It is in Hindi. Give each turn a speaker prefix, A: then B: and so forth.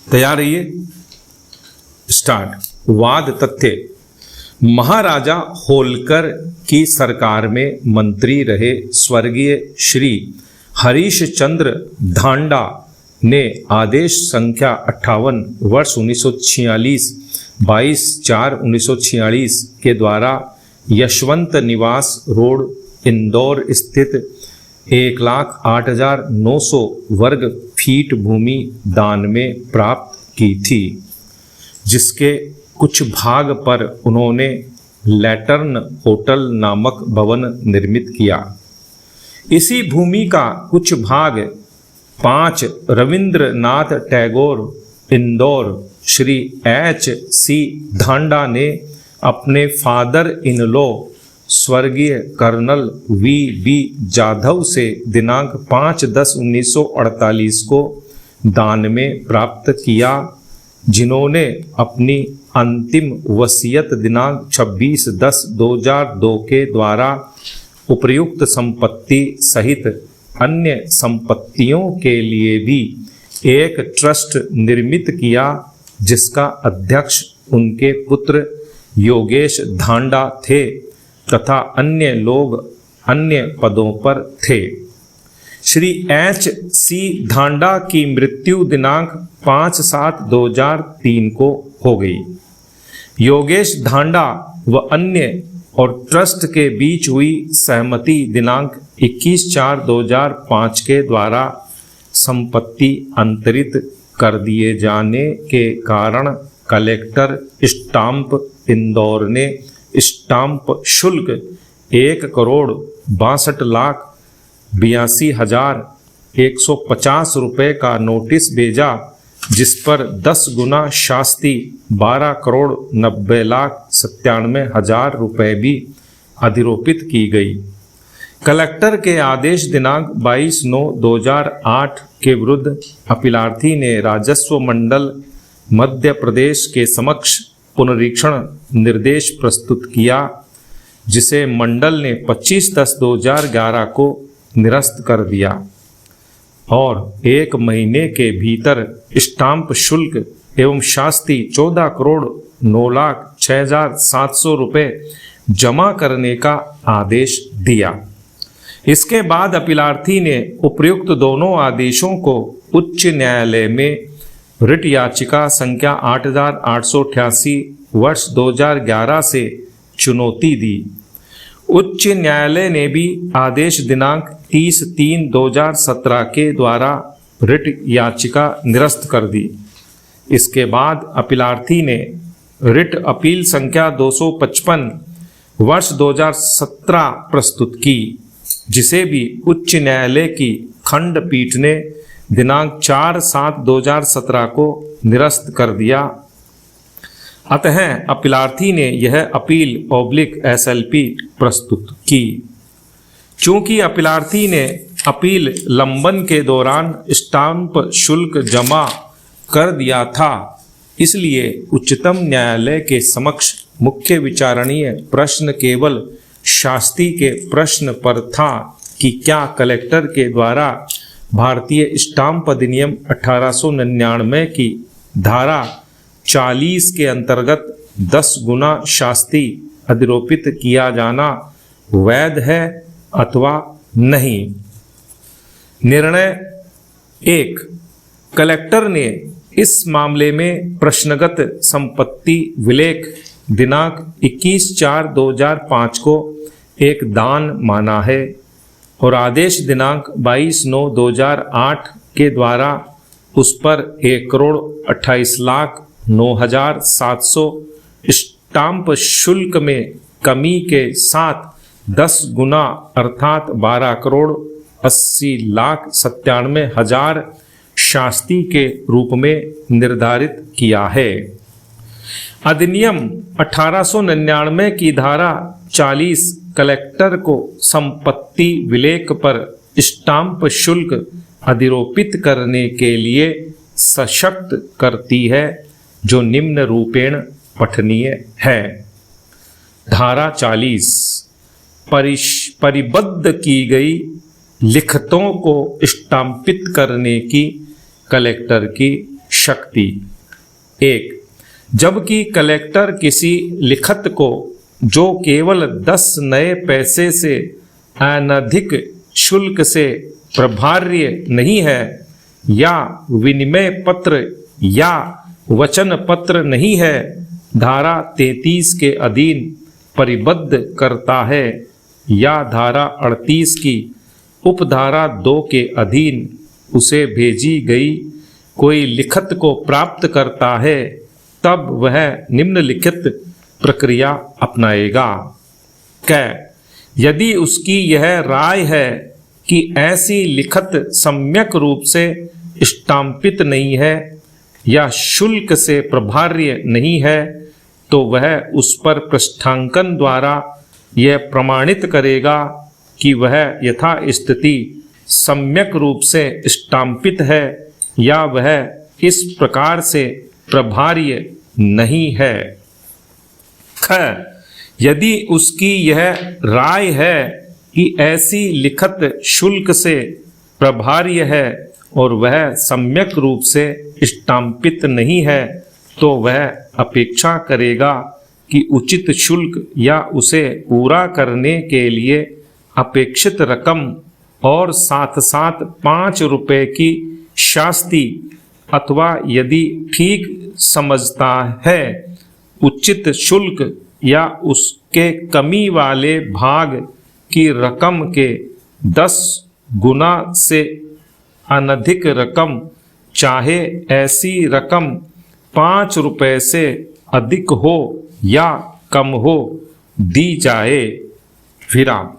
A: तैयार रहिए। स्टार्ट। वाद तथ्य। महाराजा होलकर की सरकार में मंत्री रहे स्वर्गीय श्री हरीश चंद्र धांडा ने आदेश संख्या 58 वर्ष 1946 22/4/1946 के द्वारा यशवंत निवास रोड इंदौर स्थित 1,08,900 वर्ग फीट भूमि दान में प्राप्त की थी, जिसके कुछ भाग पर उन्होंने लैटर्न होटल नामक भवन निर्मित किया। इसी भूमि का कुछ भाग 5 रविंद्रनाथ टैगोर इंदौर श्री H.C. धांडा ने अपने फादर इन लॉ स्वर्गीय कर्नल V.B. जाधव से दिनांक 5/10/1948 को दान में प्राप्त किया, जिन्होंने अपनी अंतिम वसीयत दिनांक 26/10/2002 के द्वारा उपर्युक्त संपत्ति सहित अन्य संपत्तियों के लिए भी एक ट्रस्ट निर्मित किया, जिसका अध्यक्ष उनके पुत्र योगेश धांडा थे तथा अन्य लोग अन्य पदों पर थे। श्री H.C. धांडा की मृत्यु दिनांक 5/7/2003 को हो गई। योगेश धांडा व अन्य और ट्रस्ट के बीच हुई सहमति दिनांक 21/4/2005 के द्वारा संपत्ति अंतरित कर दिए जाने के कारण कलेक्टर स्टाम्प इंदौर ने स्टाम्प शुल्क 1,62,82,150 रुपये का नोटिस भेजा, जिस पर 10 गुना शास्ति 12,90,97,000 रुपये भी अधिरोपित की गई। कलेक्टर के आदेश दिनांक 22/9/2008 के विरुद्ध अपीलार्थी ने राजस्व मंडल मध्य प्रदेश के समक्ष पुनरीक्षण निर्देश प्रस्तुत किया, जिसे मंडल ने 25/10/2011 को निरस्त कर दिया और 1 महीने के भीतर स्टाम्प शुल्क एवं शास्ति 14,09,06,700 रुपये जमा करने का आदेश दिया। इसके बाद अपीलार्थी ने उपर्युक्त दोनों आदेशों को उच्च न्यायालय में रिट याचिका संख्या 8,888 वर्ष 2011 से चुनौती दी। उच्च न्यायालय ने भी आदेश दिनांक 30/3/2017 के द्वारा रिट याचिका निरस्त कर दी। इसके बाद अपीलार्थी ने रिट अपील संख्या 255 वर्ष 2017 प्रस्तुत की, जिसे भी उच्च न्यायालय की खंडपीठ ने दिनांक 4/7/2017 को निरस्त कर दिया। अतः अपीलार्थी ने यह अपील /SLP प्रस्तुत की। चूंकि अपीलार्थी ने अपील लंबन के दौरान स्टाम्प शुल्क जमा कर दिया था, इसलिए उच्चतम न्यायालय के समक्ष मुख्य विचारणीय प्रश्न केवल शास्ति के प्रश्न पर था कि क्या कलेक्टर के द्वारा भारतीय स्टाम्प अधिनियम 1899 की धारा 40 के अंतर्गत 10 गुना शास्ति अधिरोपित किया जाना वैध है अथवा नहीं। निर्णय 1. कलेक्टर ने इस मामले में प्रश्नगत संपत्ति विलेख दिनांक 21/4/2005 को एक दान माना है और आदेश दिनांक 22/9/2008 के द्वारा उस पर 1,28,09,700 स्टाम्प शुल्क में कमी के साथ 10 गुना अर्थात 12,80,97,000 शास्ति के रूप में निर्धारित किया है। अधिनियम 1899 की धारा 40 कलेक्टर को संपत्ति विलेख पर स्टाम्प शुल्क अधिरोपित करने के लिए सशक्त करती है, जो निम्न रूपेण पठनीय है। धारा 40 परिबद्ध की गई लिखतों को स्टाम्पित करने की कलेक्टर की शक्ति। 1, जबकि कलेक्टर किसी लिखत को जो केवल 10 नए पैसे से अनधिक शुल्क से प्रभार्य नहीं है या विनिमय पत्र या वचन पत्र नहीं है, धारा 33 के अधीन परिबद्ध करता है या धारा 38 की उपधारा 2 के अधीन उसे भेजी गई कोई लिखत को प्राप्त करता है, तब वह निम्नलिखित प्रक्रिया अपनाएगा। क, यदि उसकी यह राय है कि ऐसी लिखत सम्यक रूप से स्टाम्पित नहीं है या शुल्क से प्रभार्य नहीं है, तो वह उस पर पृष्ठांकन द्वारा यह प्रमाणित करेगा कि वह यथास्थिति सम्यक रूप से स्टाम्पित है या वह इस प्रकार से प्रभार्य नहीं है। ख, यदि उसकी यह राय है कि ऐसी लिखत शुल्क से प्रभार्य है और वह सम्यक रूप से स्टाम्पित नहीं है, तो वह अपेक्षा करेगा कि उचित शुल्क या उसे पूरा करने के लिए अपेक्षित रकम और साथ साथ 5 रुपये की शास्ति, अथवा यदि ठीक समझता है उचित शुल्क या उसके कमी वाले भाग की रकम के 10 गुना से अनधिक रकम, चाहे ऐसी रकम 5 रुपये से अधिक हो या कम हो, दी जाए। विराम।